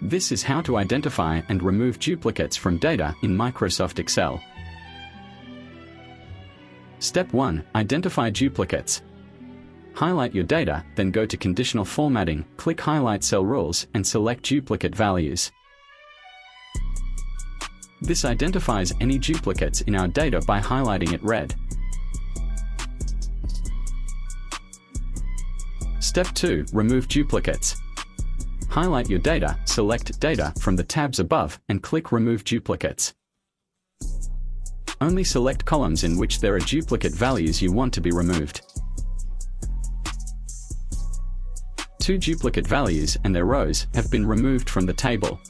This is how to identify and remove duplicates from data in Microsoft Excel. Step 1. Identify duplicates. Highlight your data, then go to Conditional Formatting, click Highlight Cell Rules, and select Duplicate Values. This identifies any duplicates in our data by highlighting it red. Step 2. Remove duplicates. Highlight your data, select Data from the tabs above, and click Remove Duplicates. Only select columns in which there are duplicate values you want to be removed. 2 duplicate values and their rows have been removed from the table.